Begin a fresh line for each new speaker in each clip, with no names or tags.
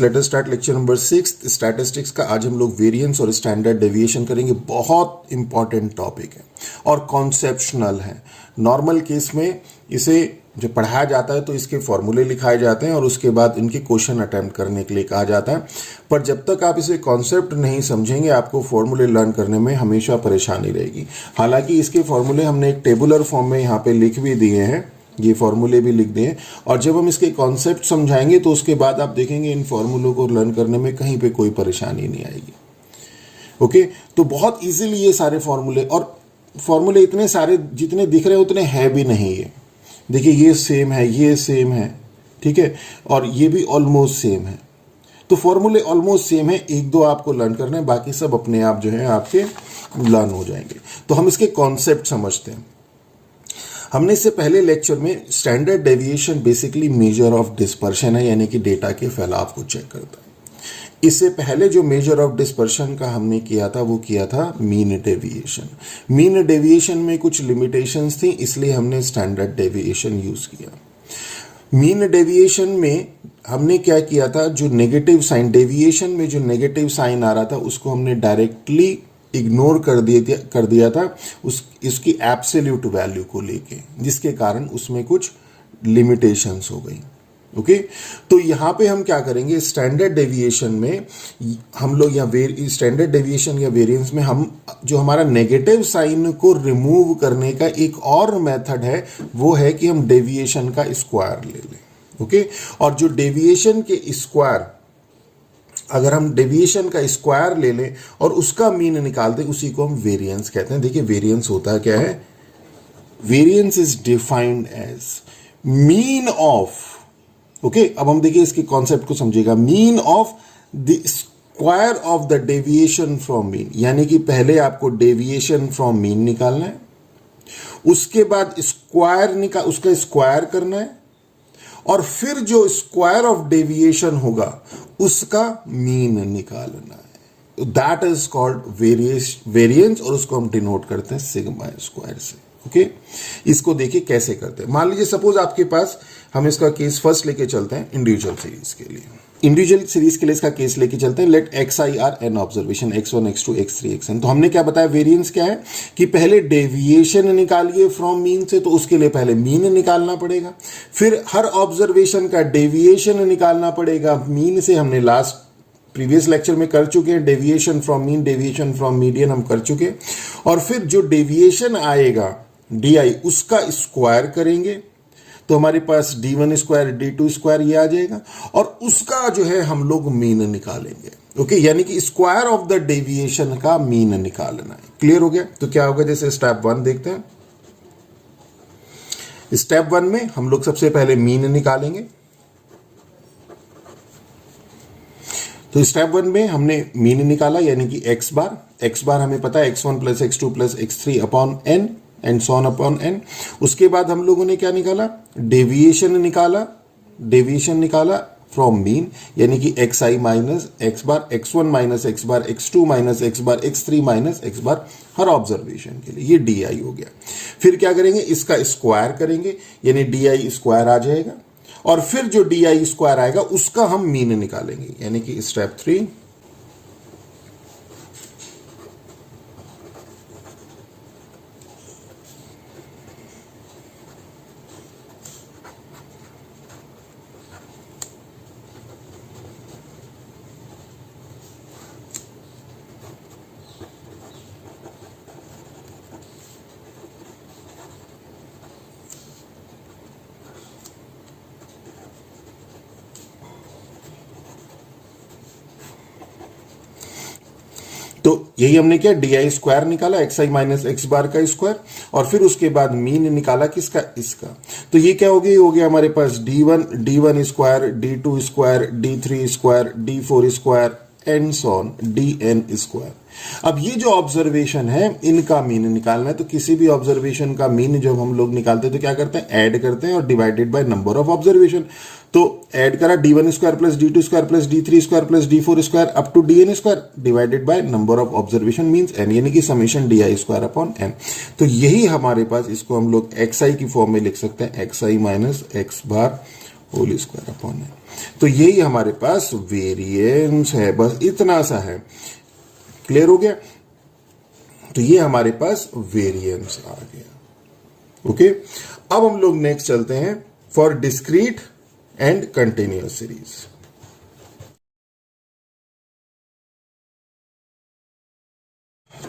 Let us start lecture number 6 statistics का। आज हम लोग वेरिएंस और स्टैंडर्ड डेविएशन करेंगे। बहुत इंपॉर्टेंट टॉपिक है और कॉन्सेप्शनल है। नॉर्मल केस में इसे जब पढ़ाया जाता है तो इसके फॉर्मूले लिखाए जाते हैं और उसके बाद इनके क्वेश्चन अटेम्प्ट करने के लिए कहा जाता है। पर जब तक आप इसे कॉन्सेप्ट नहीं समझेंगे आपको फॉर्मूले लर्न करने में हमेशा परेशानी रहेगी। हालांकि इसके फॉर्मूले हमने एक टेबुलर फॉर्म में यहाँ पे लिख भी दिए हैं, ये फॉर्मूले भी लिख दें, और जब हम इसके कॉन्सेप्ट समझाएंगे तो उसके बाद आप देखेंगे इन फॉर्मूलों को लर्न करने में कहीं पे कोई परेशानी नहीं आएगी। ओके, तो बहुत इजीली ये सारे फॉर्मूले, और फॉर्मूले इतने सारे जितने दिख रहे हैं उतने है भी नहीं। ये देखिए, ये सेम है, ये सेम है, ठीक है, और ये भी ऑलमोस्ट सेम है। तो फॉर्मूले ऑलमोस्ट सेम है, एक दो आपको लर्न करने हैं, बाकी सब अपने आप जो है आपके लर्न हो जाएंगे। तो हम इसके कॉन्सेप्ट समझते हैं। हमने इससे पहले लेक्चर में standard deviation basically major of dispersion है, यानी कि डेटा के फैलाव को चेक करता है। इससे पहले जो मेजर ऑफ डिस्पर्शन का हमने किया था वो किया था मीन डेविएशन। मीन डेविएशन में कुछ लिमिटेशंस थी, इसलिए हमने स्टैंडर्ड डेविएशन यूज किया। मीन डेविएशन में हमने क्या किया था, जो नेगेटिव साइन, डेविएशन में जो नेगेटिव साइन आ रहा था उसको हमने डायरेक्टली इग्नोर कर दिया था इसकी एब्सोल्यूट वैल्यू को लेके, जिसके कारण उसमें कुछ लिमिटेशंस हो गई। ओके, तो यहां पे हम क्या करेंगे, स्टैंडर्ड डेविएशन में हम लोग, या स्टैंडर्ड डेविएशन या वेरिएंस में हम जो हमारा नेगेटिव साइन को रिमूव करने का एक और मेथड है वो है कि हम डेविएशन का स्क्वायर ले लें। ओके, और जो डेविएशन के स्क्वायर, अगर हम डेविएशन का स्क्वायर ले लें और उसका मीन निकाल दें, उसी को हम वेरिएंस कहते हैं। देखिए, वेरिएंस होता क्या है, variance is defined as mean of, okay, अब हम देखिए इसके कॉन्सेप्ट को समझिएगा, mean of the square of the deviation from mean, यानी कि पहले आपको डेविएशन फ्रॉम मीन निकालना है, उसके बाद स्क्वायर उसका स्क्वायर करना है, और फिर जो स्क्वायर ऑफ डेविएशन होगा उसका मीन निकालना है। दैट इज कॉल्ड वेरिएंस, और उसको हम डिनोट करते हैं सिग्मा स्क्वायर से। ओके, इसको देखिए कैसे करते हैं। मान लीजिए सपोज आपके पास, हम इसका केस फर्स्ट लेके चलते हैं इंडिविजुअल सीरीज के लिए। इंडिविजुअल सीरीज के लिए इसका केस लेके चलते हैं। Let X I are N observation x1 x2 x3 xn। तो हमने क्या बताया, वेरिएंस क्या है कि पहले डेविएशन निकालिए फ्रॉम मीन से, तो उसके लिए पहले मीन निकालना पड़ेगा, फिर हर ऑब्जर्वेशन का डेविएशन निकालना पड़ेगा मीन से। हमने लास्ट प्रीवियस लेक्चर में कर चुके हैं, deviation from mean, deviation from median हम कर चुके, और फिर जो डेविएशन आएगा डी उसका स्क्वायर करेंगे तो हमारे पास d1 स्क्वायर d2 स्क्वायर ये आ जाएगा, और उसका जो है हम लोग मीन निकालेंगे। ओके, यानी कि स्क्वायर ऑफ द डेविएशन का मीन निकालना है। क्लियर हो गया? तो क्या होगा, जैसे स्टेप 1 देखते हैं। स्टेप 1 में हम लोग सबसे पहले मीन निकालेंगे। तो स्टेप 1 में हमने मीन निकाला, यानी कि x बार हमें पता है x1 plus x2 plus x3 upon n and so on upon n। उसके बाद हम लोगों ने क्या निकाला, डेविएशन निकाला फ्रॉम मीन, यानी कि xi माइनस x बार, x1 माइनस x बार, x2 माइनस x बार, x3 माइनस x बार हर ऑब्जर्वेशन के लिए। ये di हो गया। फिर क्या करेंगे, इसका स्क्वायर करेंगे, यानी di स्क्वायर आ जाएगा, और फिर जो di स्क्वायर आएगा उसका हम मीन निकालेंगे, यानी कि स्टेप 3। तो यही हमने किया, डी स्क्वायर निकाला, x I minus X bar का स्क्वायर, और फिर उसके बाद मीन निकाला किसका, इसका। तो ये क्या हो गया, हो गया हमारे पास d1 square, d2 square, d3 square, d4 square and so on dn square. अब ये जो ऑब्जर्वेशन है इनका मीन निकालना है। तो किसी भी ऑब्जर्वेशन का मीन जब हम लोग निकालते हैं तो क्या करते हैं, ऐड करते हैं और divided by number of observation. तो ऐड करा d1 square plus d2 square plus d3 square plus d4 square up to dn square divided by number of observation means n, यानी कि summation di square upon n। तो यही हमारे पास, इसको हम लोग xi की फॉर्म में लिख सकते हैं, xi minus x bar whole square upon n। तो यही हमारे पास वेरिएंस है, बस इतना सा है। क्लियर हो गया? तो ये हमारे पास वेरिएंस आ गया। ओके, अब हम लोग नेक्स्ट चलते हैं for discrete and continuous series.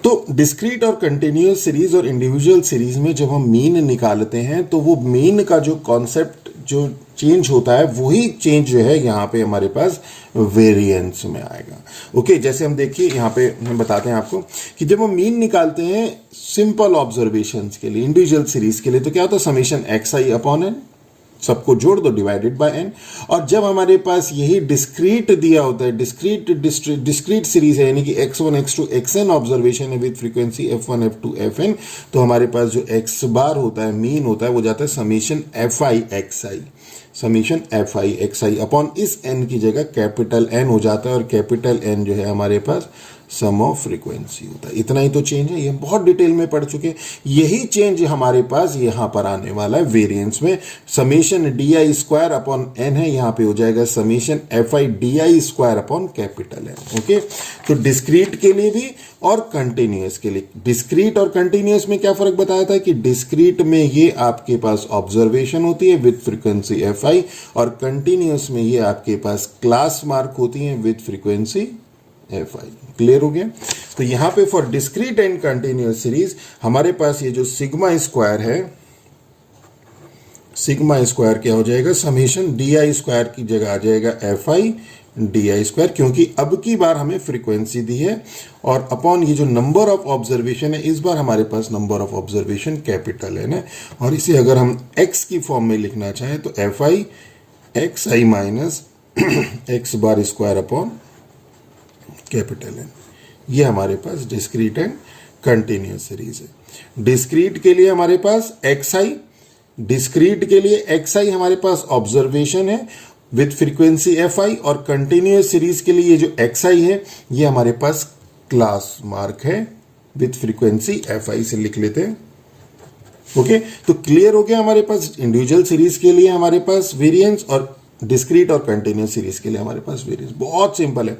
तो डिस्क्रीट और कंटिन्यूअस सीरीज और इंडिविजुअल सीरीज में जब हम मीन निकालते हैं तो वो मीन का जो कॉन्सेप्ट जो चेंज होता है वही चेंज जो है यहाँ पे हमारे पास वेरिएंस में आएगा। ओके, जैसे हम देखिए यहाँ पे हम बताते हैं आपको कि जब हम मीन निकालते हैं सिंपल ऑब्जर्वेशंस के लिए, इंडिविजुअल सीरीज के लिए, तो क्या होता है, summation X I upon N, सबको जोड़ दो डिवाइडेड बाय एन। और जब हमारे पास यही डिस्क्रीट दिया होता है, डिस्क्रीट सीरीज है, यानी कि x1 x2 xn ऑब्जर्वेशन है with frequency f1 f2 fn, तो हमारे पास जो x बार होता है, मीन होता है, वो जाता है summation fi xi, summation fi xi upon इस n की जगह कैपिटल N हो जाता है, और कैपिटल N जो है हमारे पास सम ऑफ फ्रीक्वेंसी होता है। इतना ही तो चेंज है, ये हम बहुत डिटेल में पढ़ चुके हैं। यही चेंज हमारे पास यहां पर आने वाला है वेरिएंस में। Summation D I square upon N है, यहां पे हो जाएगा summation F I D I square upon capital N. Okay, तो डिस्क्रीट के लिए भी और कंटिन्यूअस के लिए। डिस्क्रीट और कंटिन्यूअस में क्या फर्क बताया था कि डिस्क्रीट में ये आपके पास ऑब्जर्वेशन होती है विद फ्रीक्वेंसी एफ आई, और कंटिन्यूअस में ये आपके पास क्लास मार्क होती है with frequency F I. Clear हो गया? तो यहां पे for discrete and continuous series हमारे पास ये जो सिग्मा स्क्वायर है, सिग्मा स्क्वायर क्या हो जाएगा, समेशन डी आई स्क्वायर की जगह आ जाएगा F I D I square, क्योंकि अब की बार हमें फ्रीक्वेंसी दी है, और अपॉन ये जो नंबर ऑफ ऑब्जर्वेशन है, इस बार हमारे पास नंबर ऑफ ऑब्जर्वेशन कैपिटल है ना, और इसे अगर हम एक्स की फॉर्म में लिखना चाहें तो F I X I minus X bar square upon capital N. ये हमारे पास डिस्क्रीट एंड कंटिन्यूअस सीरीज है। डिस्क्रीट के लिए हमारे पास एक्स आई, डिस्क्रीट के लिए एक्स आई हमारे पास ऑब्जर्वेशन है विद फ्रीक्वेंसी एफ आई, और कंटिन्यूअस सीरीज के लिए ये जो एक्स आई है ये हमारे पास क्लास मार्क है विद फ्रीक्वेंसी एफ आई से लिख लेते हैं। ओके, तो क्लियर हो गया? हमारे पास इंडिविजुअल सीरीज के लिए हमारे पास वेरिएंस, और डिस्क्रीट और कंटिन्यूअस सीरीज के लिए हमारे पास वेरिएंस। बहुत सिंपल है।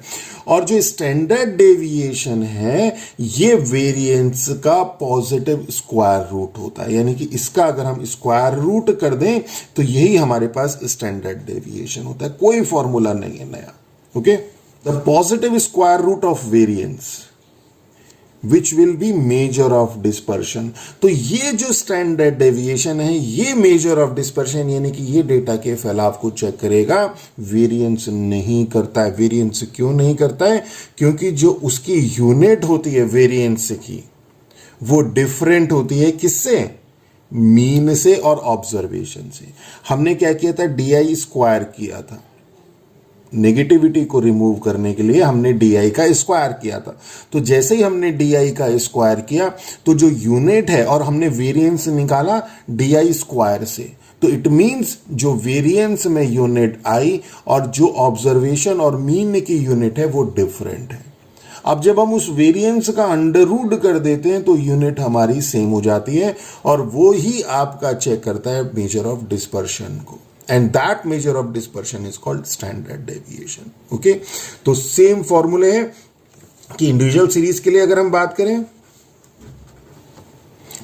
और जो स्टैंडर्ड डेविएशन है ये वेरिएंस का पॉजिटिव स्क्वायर रूट होता है, यानी कि इसका अगर हम स्क्वायर रूट कर दें तो यही हमारे पास स्टैंडर्ड डेविएशन होता है, कोई फॉर्मूला नहीं है नया। Okay, the positive square root of variance which will be measure of dispersion. तो ये जो स्टैंडर्ड डेविएशन है ये मेजर ऑफ डिस्पर्शन, यानी कि ये डेटा के फैलाव को चेक करेगा, वेरिएंस नहीं करता है। वेरिएंस क्यों नहीं करता है? क्योंकि जो उसकी यूनिट होती है वेरिएंस की वो डिफरेंट होती है किससे? मीन से और ऑब्जर्वेशन से। हमने क्या किया था, डी आई स्क्वायर किया था, नेगेटिविटी को रिमूव करने के लिए हमने डी का स्क्वायर किया था। तो जैसे ही हमने डी का स्क्वायर किया तो जो यूनिट है, और हमने वेरिएंस निकाला डी स्क्वायर से, तो इट मींस जो वेरिएंस में यूनिट आई और जो ऑब्जर्वेशन और मीन की यूनिट है वो डिफरेंट है। अब जब हम उस वेरिएंस का अंडर रूट कर देते हैं तो यूनिट हमारी सेम हो जाती है, और वो ही आपका चेक करता है मेजर ऑफ डिस्पर्शन को, and that measure of dispersion is called standard deviation. okay, तो सेम फॉर्मूले है कि इंडिविजुअल सीरीज के लिए अगर हम बात करें,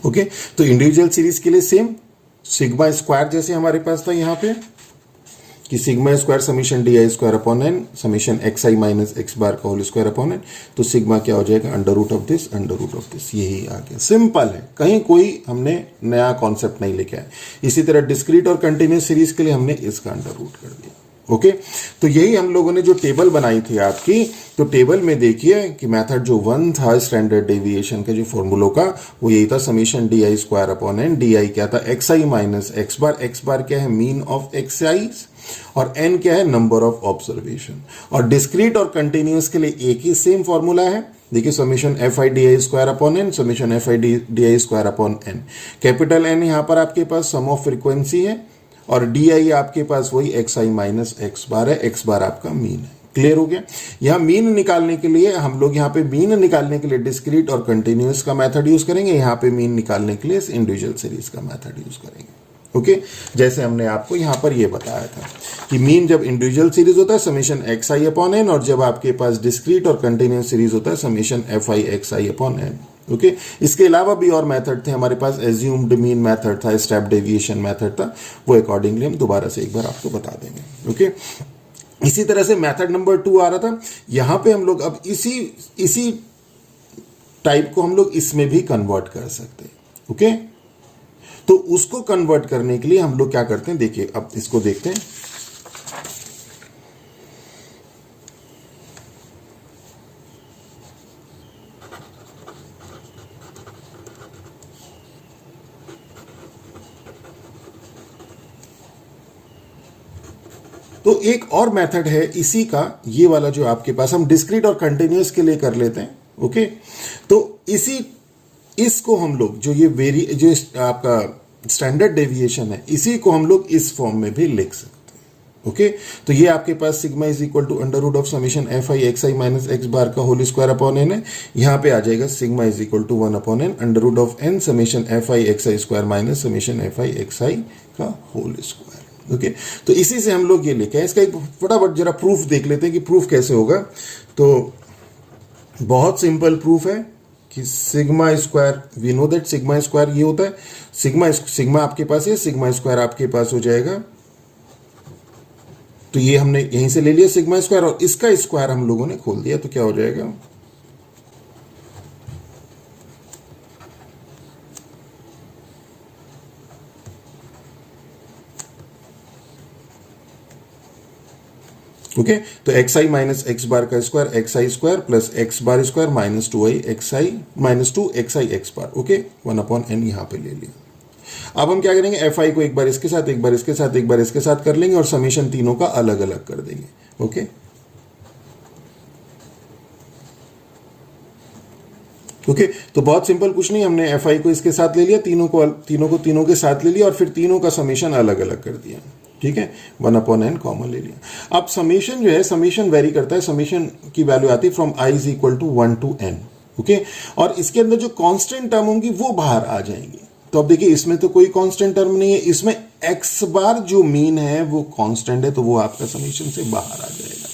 ओके, तो इंडिविजुअल सीरीज के लिए सेम सिग्मा स्क्वायर जैसे हमारे पास था यहां पे कि sigma square summation D I square upon N summation X I minus X bar का होल स्क्वायर अपॉन एन, तो सिग्मा क्या हो जाएगा, under root of this under root of this. यही आ गया, सिंपल है, कहीं कोई हमने नया कॉन्सेप्ट नहीं लेके आए। इसी तरह डिस्क्रीट और कंटिन्यूअस सीरीज के लिए हमने इसका अंडर रूट कर दिया। ओके, तो यही हम लोगों ने जो टेबल बनाई थी आपकी, तो टेबल में देखिए कि मेथड जो 1 था स्टैंडर्ड डेविएशन के जो फॉर्मूलों का, वो यही था summation D I square upon N. D I क्या था, X I minus X bar क्या है, मीन ऑफ एक्स आई, और n क्या है, नंबर ऑफ ऑब्जर्वेशन। और डिस्क्रीट और कंटिन्यूअस के लिए एक ही सेम फॉर्मूला है, देखिए summation F I D I square upon N summation F I D I square upon N. Capital N यहां पर आपके पास सम ऑफ फ्रीक्वेंसी है, और डी आई आपके पास वही x I minus X bar है, एक्स बार आपका मीन है। क्लियर हो गया? यहां मीन निकालने के लिए हम लोग यहां पे मीन निकालने के लिए डिस्क्रीट और कंटिन्यूअस का मेथड यूज करेंगे, यहां पे मीन निकालने के लिए इंडिविजुअल सीरीज का मेथड यूज करेंगे। ओके जैसे हमने आपको यहां पर ये बताया था कि मीन जब इंडिविजुअल सीरीज होता है summation X I upon N, और जब आपके पास डिस्क्रीट और कंटिन्यूस सीरीज होता है summation F I X I upon N. Okay इसके अलावा भी और मेथड थे हमारे पास, एज्यूम्ड मीन मेथड था, स्टेप डेविएशन मेथड था, वो अकॉर्डिंगली हम दोबारा से एक बार आपको बता देंगे। ओके इसी तरह से मेथड नंबर 2 आ रहा था, यहां पे हम लोग अब इसी टाइप को हम लोग इसमें भी कन्वर्ट कर सकते हैं। ओके तो उसको कन्वर्ट करने के लिए हम लोग क्या करते हैं, देखिए अब इसको देखते हैं। तो एक और मेथड है इसी का, ये वाला जो आपके पास, हम डिस्क्रीट और कंटिन्यूस के लिए कर लेते हैं। ओके तो इसको हम लोग जो जो आपका स्टैंडर्ड डेविएशन है, इसी को हम लोग इस फॉर्म में भी लिख सकते हैं। ओके तो ये आपके पास sigma is equal to under root of summation F I X I minus X bar का होल स्क्वायर अपॉन एन है। यहां पे आ जाएगा sigma is equal to 1 upon N under root of N summation F I X I square minus summation F I X I का whole square. Okay तो इसी से हम लोग ये लिखे हैं। इसका एक फटाफट जरा प्रूफ देख लेते हैं कि प्रूफ कैसे होगा। तो बहुत सिंपल प्रूफ है कि sigma square, we know that sigma square ये होता है, सिग्मा आपके पास है, सिग्मा स्क्वायर आपके पास हो जाएगा। तो ये हमने यहीं से ले लिया सिग्मा स्क्वायर, और इसका स्क्वायर हम लोगों ने खोल दिया, तो क्या हो जाएगा, ओके तो x I minus X bar का square x I square plus x bar square minus 2i x I minus 2 x I x bar. Okay 1 upon N यहां पे ले लिया। अब हम क्या करेंगे, एफ आई को एक बार इसके साथ, एक बार इसके साथ, एक बार इसके साथ कर लेंगे और समेशन तीनों का अलग अलग कर देंगे। ओके ओके तो बहुत सिंपल, कुछ नहीं, हमने एफ आई को इसके साथ ले लिया, तीनों के साथ ले लिया और फिर तीनों का समेशन अलग अलग कर दिया। ठीक है 1 अपॉन एन कॉमन ले लिया। अब समेशन जो है, समेशन वेरी करता है, समेशन की वैल्यू आती है from I is equal to 1 to N. Okay और इसके अंदर जो कांस्टेंट टर्म होंगी वो बाहर आ जाएंगी। तो अब देखिए इसमें तो कोई कांस्टेंट टर्म नहीं है, इसमें एक्स बार जो मीन है वो कांस्टेंट है, तो वो आपका समेशन से बाहर आ जाएगा।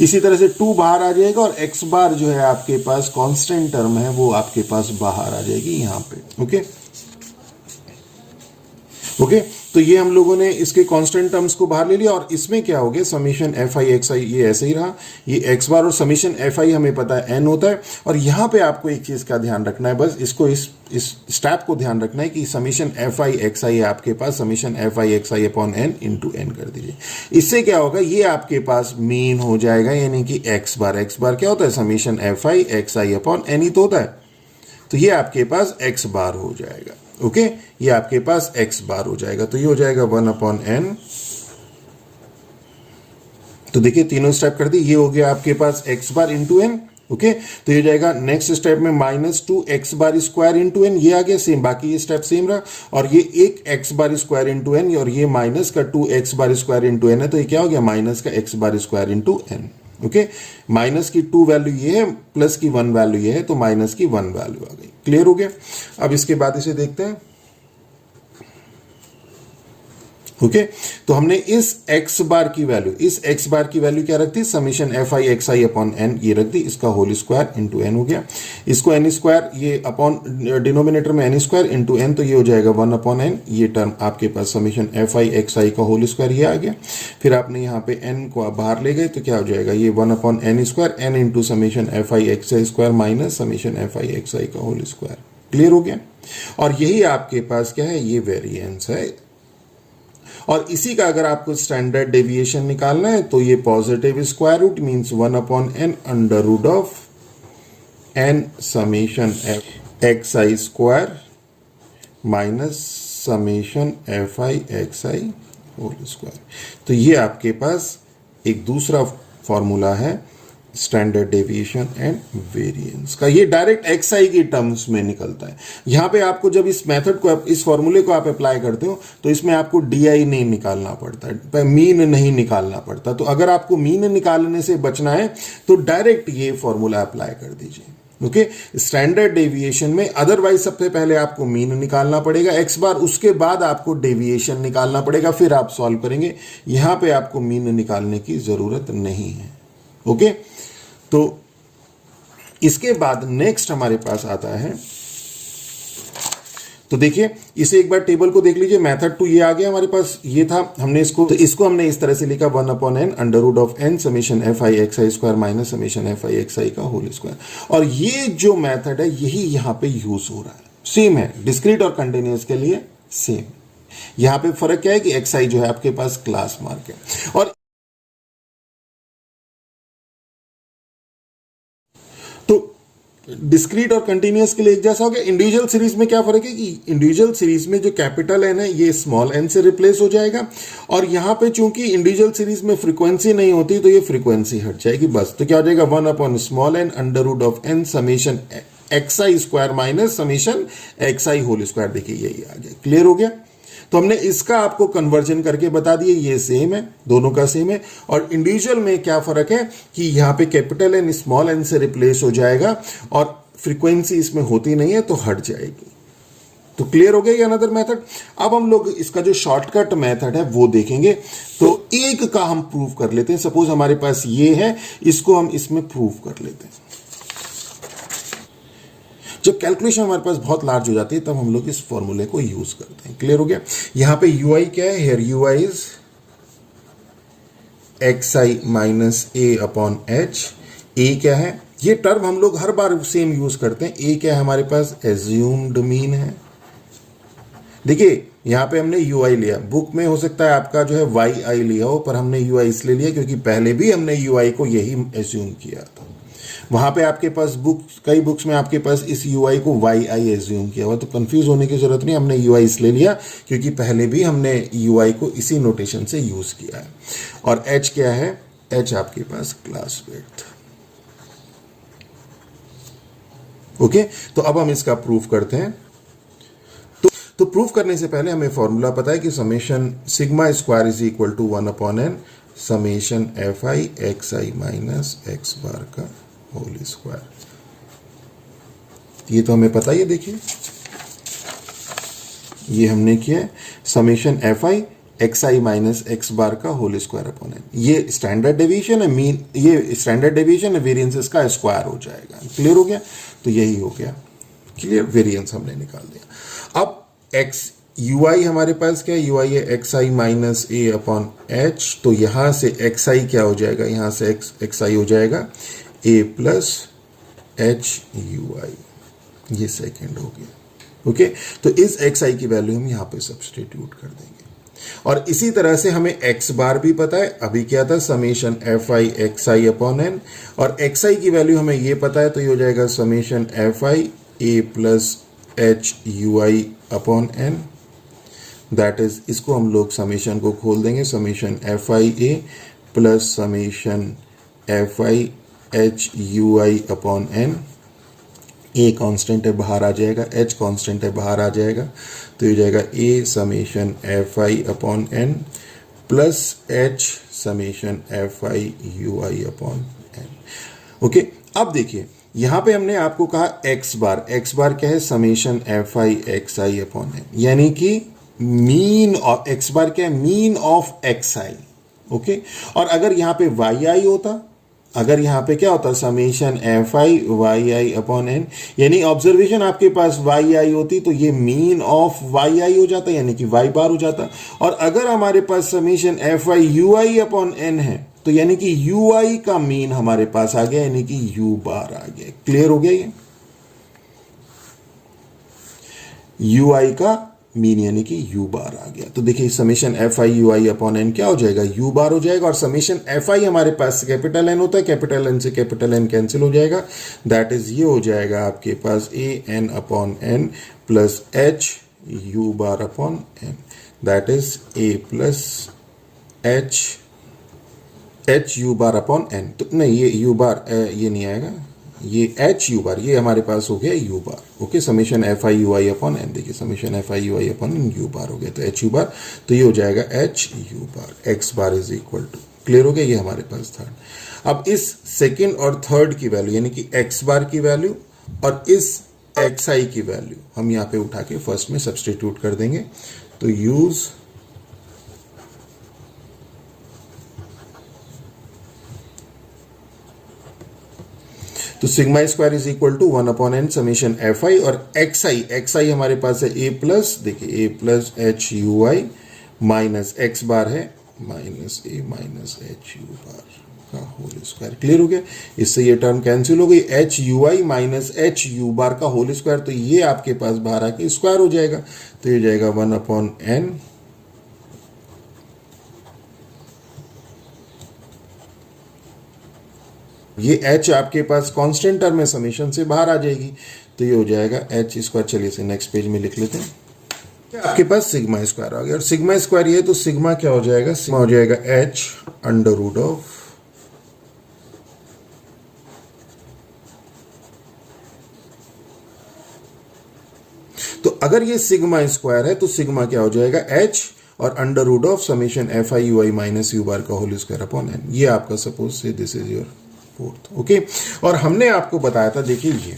इसी तरह से 2 बाहर आ जाएगा और एक्स बार जो है आपके पास कांस्टेंट टर्म है वो आपके पास बाहर आ जाएगी यहां पे। ओके ओके तो ये हम लोगों ने इसके कांस्टेंट टर्म्स को बाहर ले लिया, और इसमें क्या हो गया, समीशन एफ आई एक्स आई ये ऐसे ही रहा, ये एक्स बार, और समीशन एफ आई हमें पता है एन होता है। और यहां पे आपको एक चीज का ध्यान रखना है, बस इसको इस स्टेप को ध्यान रखना है कि summation F I X I आपके पास summation F I X I upon N into N कर दीजिए। इससे क्या होगा, ये आपके पास मीन हो जाएगा, यानी कि एक्स बार क्या होता है, summation F I X I upon N ही तो होता है, तो ये आपके पास एक्स बार हो जाएगा। ओके ये आपके पास एक्स बार हो जाएगा, तो ये हो जाएगा 1 अपॉन एन। तो देखिए तीनों स्टेप कर दी, ये हो गया आपके पास x bar into N. Okay तो ये जाएगा नेक्स्ट स्टेप में minus 2 X bar square into N, ये आ गया सेम, बाकी ये स्टेप सेम रहा, और ये एक X bar square into N, और ये माइनस का 2 X bar square into N है, तो ये क्या हो गया, माइनस का X bar square into N. Okay minus की 2 वैल्यू ये है, प्लस की 1 वैल्यू ये है, तो माइनस की 1 वैल्यू आ गई। क्लियर हो गया। अब इसके बाद इसे देखते हैं। ओके तो हमने इस x बार की वैल्यू क्या रख दी, summation F I X I upon N ये रख दी, इसका होल स्क्वायर इंटू एन हो गया, इसको एन स्क्वायर, ये अपॉन डिनोमिनेटर में एन स्क्वायर इंटू एन, तो ये हो जाएगा 1 अपॉन एन, ये टर्म आपके पास summation F I X I का होल स्क्वायर ये आ गया। फिर आपने यहाँ पे एन को आप बाहर ले गए, तो क्या हो जाएगा, ये 1 upon N square N into summation F I X I square minus summation F I X I का होल स्क्वायर। क्लियर हो गया। और यही आपके पास क्या है, ये वेरिएंस है, और इसी का अगर आपको स्टैंडर्ड डेविएशन निकालना है तो ये positive square root means 1 upon N under root of N summation F X I square minus summation F I X I whole square. तो ये आपके पास एक दूसरा फॉर्मूला है स्टैंडर्ड डेविएशन एंड वेरिएंस का, ये डायरेक्ट एक्स आई की terms में निकलता है। यहां पे आपको जब इस मेथड को, इस फॉर्मूले को आप अप्लाई करते हो तो इसमें आपको डीआई नहीं निकालना पड़ता, मीन नहीं निकालना पड़ता। तो अगर आपको मीन निकालने से बचना है तो डायरेक्ट ये फॉर्मूला अप्लाई कर दीजिए। ओके। स्टैंडर्ड डेविएशन में अदरवाइज सबसे पहले आपको मीन निकालना पड़ेगा x बार, उसके बाद आपको डेविएशन निकालना पड़ेगा, फिर आप सॉल्व करेंगे। यहां पे आपको मीन निकालने की जरूरत नहीं है। ओके, तो इसके बाद नेक्स्ट हमारे पास आता है, तो देखिए इसे एक बार टेबल को देख लीजिए। मेथड 2 ये आ गया हमारे पास, ये था, हमने इसको हमने इस तरह से लिखा 1/n under root of n summation F I X I square minus summation F I X I का होल स्क्वायर। और ये जो मेथड है यही यहां पे यूज हो रहा है, सेम है डिस्क्रीट और कंटिन्यूअस के लिए सेम। यहां पे फर्क क्या है कि एक्स आई जो है आपके पास क्लास मार्क है। और तो डिस्क्रीट और कंटिन्यूअस के लिए एक जैसा हो गया। इंडिविजुअल सीरीज में क्या फर्क है कि इंडिविजुअल सीरीज में जो कैपिटल एन है ये स्मॉल एन से रिप्लेस हो जाएगा, और यहां पे चूंकि इंडिविजुअल सीरीज में फ्रीक्वेंसी नहीं होती तो ये फ्रीक्वेंसी हट जाएगी बस। तो क्या हो जाएगा 1/n under root of n summation X I square minus summation X I whole square. देखिए यही आ गया, क्लियर हो गया। तो हमने इसका आपको कन्वर्जन करके बता दिए, ये सेम है, दोनों का सेम है। और इंडिविजुअल में क्या फर्क है कि यहां पे कैपिटल एन स्मॉल एन से रिप्लेस हो जाएगा और फ्रीक्वेंसी इसमें होती नहीं है तो हट जाएगी। तो क्लियर हो गया ये अनदर मेथड। अब हम लोग इसका जो शॉर्टकट मेथड है वो देखेंगे। तो एक का हम प्रूव कर लेते हैं। सपोज हमारे पास ये है, इसको हम इसमें प्रूव कर लेते हैं। जब कैलकुलेशन हमारे पास बहुत लार्ज हो जाती है तब हम लोग इस फॉर्मूले को यूज करते हैं। क्लियर हो गया। यहां पे यू आई क्या है, here U I is X I minus A upon H. A क्या है, ये टर्म हम लोग हर बार सेम यूज करते हैं। ए क्या है हमारे पास, एज्यूम्ड मीन है। देखिए यहां पे हमने यू आई लिया, बुक में हो सकता है आपका जो है वाई आई लिया हो, पर हमने यू आई इसलिए लिया क्योंकि पहले भी हमने यू आई को यही एज्यूम किया था। वहां पे आपके पास कई बुक्स में आपके पास इस यू आई को वाई आई एज्यूम किया हुआ, तो कंफ्यूज होने की जरूरत नहीं। हमने यू आई इसलिए लिया क्योंकि पहले भी हमने यू आई को इसी नोटेशन से यूज किया है। और एच क्या है, एच आपके पास क्लास विड्थ। ओके, तो अब हम इसका प्रूफ करते हैं। तो प्रूफ करने से पहले हमें फॉर्मूला पता है कि summation sigma square is equal to 1/n summation F I X I minus X bar का होल स्क्वायर। ये तो हमें पता ही है। देखिए ये हमने किया summation F I X I minus X bar का होल स्क्वायर अपॉन एन। ये स्टैंडर्ड डेविएशन है, मीन ये स्टैंडर्ड डेविएशन है, वेरिएंस का स्क्वायर हो जाएगा। क्लियर हो गया। तो यही हो गया, क्लियर, वेरिएंस हमने निकाल दिया। अब एक्स यू आई हमारे पास क्या है, यू आई है x I minus A upon H. तो यहां से एक्स आई क्या हो जाएगा, यहां से एक्स आई हो जाएगा ए प्लस एच यू आई। ये सेकेंड हो गया। ओके, तो इस एक्स आई की वैल्यू हम यहां पे सब्सटीट्यूट कर देंगे। और इसी तरह से हमें एक्स बार भी पता है, अभी क्या था summation F I X I upon N, और एक्स आई की वैल्यू हमें ये पता है, तो ये हो जाएगा summation F I A plus H U I upon N. That is, इसको हम लोग समेशन को खोल देंगे, summation F I A plus summation F I H U I upon N. A constant है बाहर आ जाएगा, एच कांस्टेंट है बाहर आ जाएगा, तो ये जाएगा A summation F I upon N plus H summation F I U I upon N. Okay, अब देखिए यहां पे हमने आपको कहा एक्स बार क्या है, summation F I X I upon N, यानी कि मीन ऑफ एक्स बार क्या है, mean of X I. Okay, और अगर यहां पे वाई आई होता, अगर यहां पे क्या होता summation F I Y I upon N, यानी ऑब्जर्वेशन आपके पास वाई आई होती तो ये मीन ऑफ वाई आई हो जाता, यानी कि वाई बार हो जाता। और अगर हमारे पास summation F I U I upon N है तो यानी कि यू आई का मीन हमारे पास आ गया, यानी कि यू बार आ गया। क्लियर हो गया ये, यू आई का मीन यानी कि यू बार आ गया। तो देखिए summation F I U I upon N क्या हो जाएगा, यू बार हो जाएगा। और समेशन एफ आई हमारे पास कैपिटल एन होता है, कैपिटल एन से कैपिटल एन कैंसिल हो जाएगा, दैट इज ये हो जाएगा आपके पास A N upon N plus H U bar upon N, that is A plus H U bar upon N. तो नहीं, ये यू बार ये नहीं आएगा, ये एच यू बार, ये हमारे पास हो गया U bar. Okay, summation F I U I upon N, देखिए summation F I U I upon N U bar हो गया, तो एच यू बार, तो ये हो जाएगा H U bar, X bar is equal to. Clear हो गया, ये हमारे पास थर्ड। अब इस सेकेंड और थर्ड की वैल्यू यानी कि एक्स बार की वैल्यू और इस xi की वैल्यू हम यहाँ पे उठा के फर्स्ट में सब्स्टिट्यूट कर देंगे। तो यूज तो sigma square is equal to 1/n summation fi, और xi हमारे पास है a प्लस, देखिए a plus H U I minus X bar है minus a minus H U bar का होल स्क्वायर। क्लियर हो गया? इससे ये टर्म कैंसिल हो गई, H U I minus H U bar का होल स्क्वायर, तो ये आपके पास बाहर आके स्क्वायर हो जाएगा, तो ये जाएगा 1/n ये h आपके पास कांस्टेंट टर्म है, समेशन से बाहर आ जाएगी, तो ये हो जाएगा एच स्क्वायर। चलिए इसे नेक्स्ट पेज में लिख लेते हैं। आपके पास सिग्मा स्क्वायर आ गया, और सिग्मा स्क्वायर ये, तो सिग्मा क्या हो जाएगा? सिग्मा हो जाएगा h अंडर रूट ऑफ तो अगर ये सिग्मा स्क्वायर है तो सिग्मा क्या हो जाएगा? h और under root of summation F I U I minus U bar का होल स्क्वायर अपॉन एन। ये आपका सपोज से this is your fourth. Okay, और हमने आपको बताया था, देखिए ये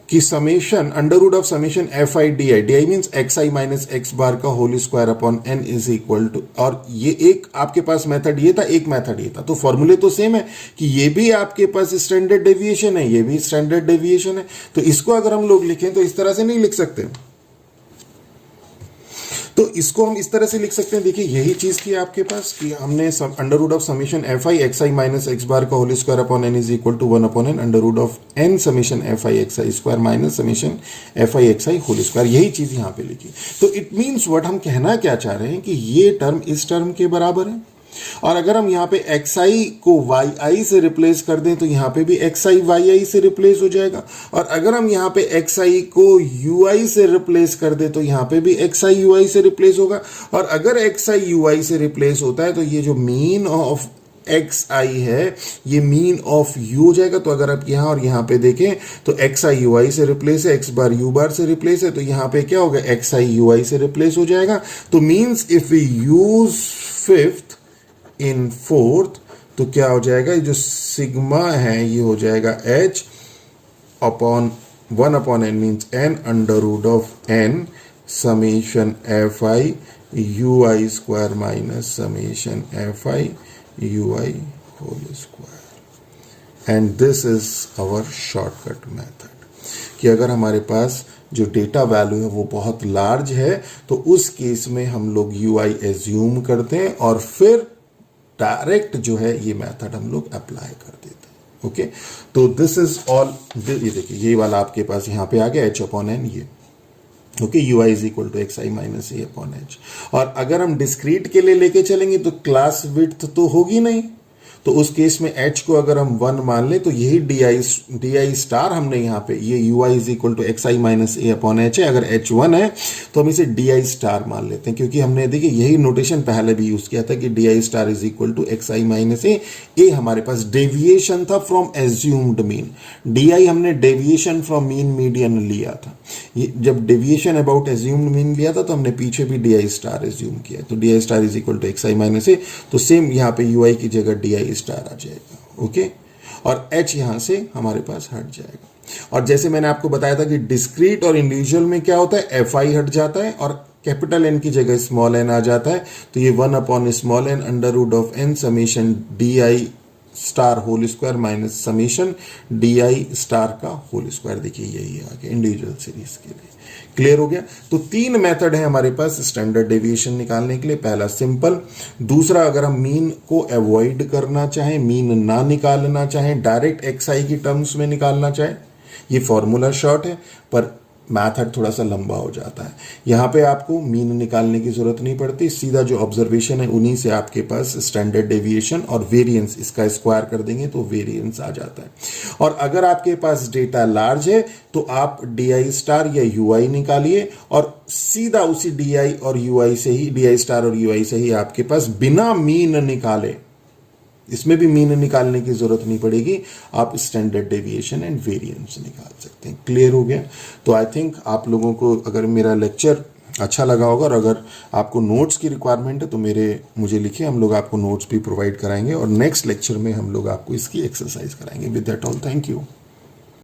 कि summation under root of summation F I D I, D I means X I minus X bar का whole square upon N is equal to, और ये एक आपके पास मेथड ये था, एक मेथड ये था, तो फॉर्मूले तो सेम है कि ये भी आपके पास स्टैंडर्ड डेविएशन है, ये भी स्टैंडर्ड डेविएशन है। तो इसको अगर हम लोग लिखें तो इस तरह से नहीं लिख सकते, तो इसको हम इस तरह से लिख सकते हैं। देखिए यही चीज की आपके पास कि हमने under root of summation F I X I minus X bar का whole square upon N is equal to 1/n under root of N summation F I X I square minus summation F I X I whole square, यही चीज यहां पे लिखी। तो it means what, हम कहना क्या चाह रहे हैं कि ये टर्म इस टर्म के बराबर है, और अगर हम यहाँ पे xi को yi से रिप्लेस कर दें तो यहाँ पे भी xi yi से रिप्लेस हो जाएगा, और अगर हम यहाँ पे xi को ui से रिप्लेस कर दें तो यहाँ पे भी xi ui से रिप्लेस होगा, और अगर xi ui से रिप्लेस होता है तो ये जो मीन ऑफ xi है ये मीन ऑफ u हो जाएगा। तो अगर आप यहाँ और यहाँ पे देखें तो xi ui से रिप्लेस है, x बार u बार से रिप्लेस है, तो यहाँ पे क्या होगा? xi ui से रिप्लेस हो जाएगा। तो means if we use fifth in fourth तो क्या हो जाएगा? ये जो सिग्मा है ये हो जाएगा h upon 1/n means n under root of n summation F I U I square minus summation F I U I whole square. And this is our shortcut method कि अगर हमारे पास जो डेटा वैल्यू है वो बहुत large है तो उस केस में हम लोग यू आई एज्यूम करते हैं और फिर डायरेक्ट जो है ये मेथड हम लोग अप्लाई कर देते हैं। ओके, तो दिस इज ऑल, ये देखिए ये वाला आपके पास यहाँ पे आ गया h अपॉन एन, ये okay, U I is equal to X I minus A upon H. और अगर हम डिस्क्रीट के लिए लेके चलेंगे तो क्लास विड्थ तो होगी नहीं, तो उस केस में h को अगर हम 1 मान ले तो यही डी आई स्टार हमने यहाँ पे ये U I is equal to X I minus A upon H है। अगर h 1 है तो हम इसे डी आई स्टार मान लेते हैं, क्योंकि हमने देखिए यही नोटेशन पहले भी यूज किया था कि D I star is equal to X I minus A हमारे पास डेविएशन था from assumed mean, D I हमने डेविएशन फ्रॉम मीन मीडियन लिया था। ये जब डेविएशन अबाउट एज्यूम्ड मीन लिया था तो हमने पीछे भी डी आई स्टार एज्यूम किया, तो D I star is equal to X I minus A, तो सेम यहाँ पे यू आई की जगह डी आई स्टार आ जाएगा। ओके, और h यहां से हमारे पास हट जाएगा। और जैसे मैंने आपको बताया था कि डिस्क्रीट और इंडिविजुअल में क्या होता है, एफ आई हट जाता है और कैपिटल एन की जगह स्मॉल एन आ जाता है, तो ये 1 upon small N under root of N summation D I star whole square minus summation D I star का होल स्क्वायर। देखिए यही आ गया इंडिविजुअल सीरीज के लिए। क्लियर हो गया? तो 3 मेथड है हमारे पास स्टैंडर्ड डेविएशन निकालने के लिए। पहला सिंपल, दूसरा अगर हम मीन को अवॉइड करना चाहें, मीन ना निकालना चाहें, डायरेक्ट एक्सआई की टर्म्स में निकालना चाहें, ये फॉर्मूला शॉर्ट है पर मैथड थोड़ा सा लंबा हो जाता है। यहाँ पे आपको मीन निकालने की जरूरत नहीं पड़ती, सीधा जो ऑब्जर्वेशन है उन्हीं से आपके पास स्टैंडर्ड डेविएशन और वेरिएंस इसका स्क्वायर कर देंगे तो वेरिएंस आ जाता है। और अगर आपके पास डेटा लार्ज है तो आप डी आई स्टार या यू आई निकालिए और सीधा उसी डी आई और यू आई से ही, डी आई स्टार और यू आई से ही आपके पास बिना मीन निकाले, इसमें भी मीन निकालने की जरूरत नहीं पड़ेगी, आप स्टैंडर्ड डेविएशन एंड वेरिएंस निकाल सकते हैं। क्लियर हो गया? तो आई थिंक आप लोगों को अगर मेरा लेक्चर अच्छा लगा होगा और अगर आपको नोट्स की रिक्वायरमेंट है तो मुझे लिखिए, हम लोग आपको नोट्स भी प्रोवाइड कराएंगे और नेक्स्ट लेक्चर में हम लोग आपको इसकी एक्सरसाइज कराएंगे। With that all, thank you.